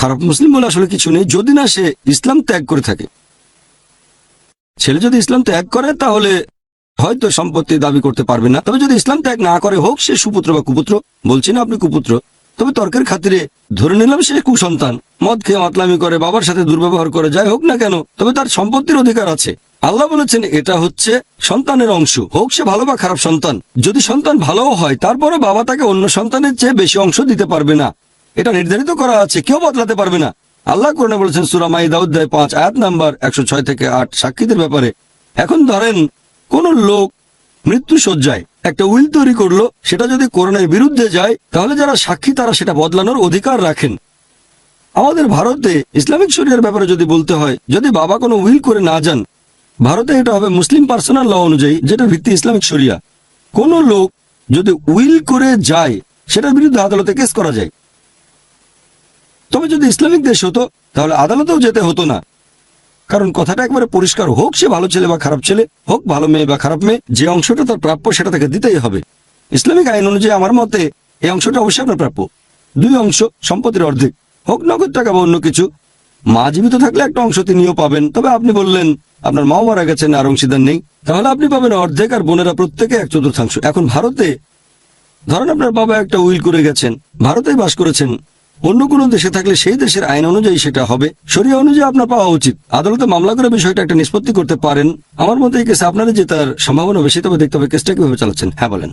খারাপ মুসলিম বলে আসলে কিছু নেই, যদি না সে ইসলাম ত্যাগ করে থাকে। ছেলে যদি ইসলাম ত্যাগ করে তাহলে হয়তো সম্পত্তি দাবি করতে পারবে না, তবে যদি ইসলাম ত্যাগ না করে, হোক সে সুপুত্র বা কুপুত্র, বলছি না আপনি কুপুত্র, তবে তর্কের খাতিরে ধরে নিলাম সে কুসন্তান, মদ খেয়ে মাতলামি করে, বাবার সাথে দুর্ব্যবহার করে, যাই হোক না কেন, তবে তার সম্পত্তির অধিকার আছে। আল্লাহ বলেছেন এটা হচ্ছে সন্তানের অংশ, হোক সে ভালো বা খারাপ সন্তান। যদি সন্তান ভালোও হয়, তারপরে বাবা তাকে অন্য সন্তানের চেয়ে বেশি অংশ দিতে পারবে না, এটা নির্ধারিত করা আছে, কেউ বদলাতে পারবে না। আল্লাহ কোরআনে বলেছেন সূরা মাইদা অধ্যায় 5 আয়াত নাম্বার 106 থেকে 8 সাক্ষীদের ব্যাপারে। এখন ধরেন কোন লোক মৃত্যু শয্যায় একটা উইল তৈরি করলো, সেটা যদি কোরআনের বিরুদ্ধে যায়, তাহলে যারা সাক্ষী তারা সেটা বদলানোর অধিকার রাখেন। আমাদের ভারতে ইসলামিক শরিয়ার ব্যাপারে যদি বলতে হয়, যদি বাবা কোনো উইল করে না যান, ভারতে এটা হবে মুসলিম পার্সোনাল ল অনুযায়ী, যেটার ভিত্তি ইসলামিক শরিয়া। কোন লোক যদি উইল করে যায়, সেটার বিরুদ্ধে আদালতে কেস করা যায়। তবে যদি ইসলামিক দেশ হতো তাহলে আদালতেও যেতে হতো না, কারণ কথাটা একবারে পরিষ্কার, হোক সে ভালো ছেলে বা খারাপ ছেলে, হোক ভালো মেয়ে বা খারাপ মেয়ে, যে অংশটা তার প্রাপ্য সেটা তাকে দিতেই হবে। ইসলামিক আইন অনুযায়ী আমার মতে এই অংশটা অবশ্যই আপনার প্রাপ্য। 2 অংশ, সম্পত্তির অর্ধেক, হোক নগদ টাকা বা অন্য কিছু। মা জীবিত থাকলে একটা অংশ তিনিও পাবেন, তবে আপনি বললেন আপনার মাও মারা গেছেন আর অংশীদার নেই, তাহলে আপনি পাবেন অর্ধেক, আর বোনেরা প্রত্যেকে 1/4। এখন ভারতে ধরেন আপনার বাবা একটা উইল করে গেছেন, ভারতেই বাস করেছেন, অন্য কোনো দেশে থাকলে সেই দেশের আইন অনুযায়ী সেটা হবে, শরিয়া অনুযায়ী আপনার পাওয়া উচিত। আদালতে মামলা করে বিষয়টা একটা নিষ্পত্তি করতে পারেন। আমার মতে এই কেসে আপনারই জেতার সম্ভাবনা বেশি, তবে দেখতে হবে কেসটা কিভাবে চালাচ্ছেন। হ্যাঁ বলেন।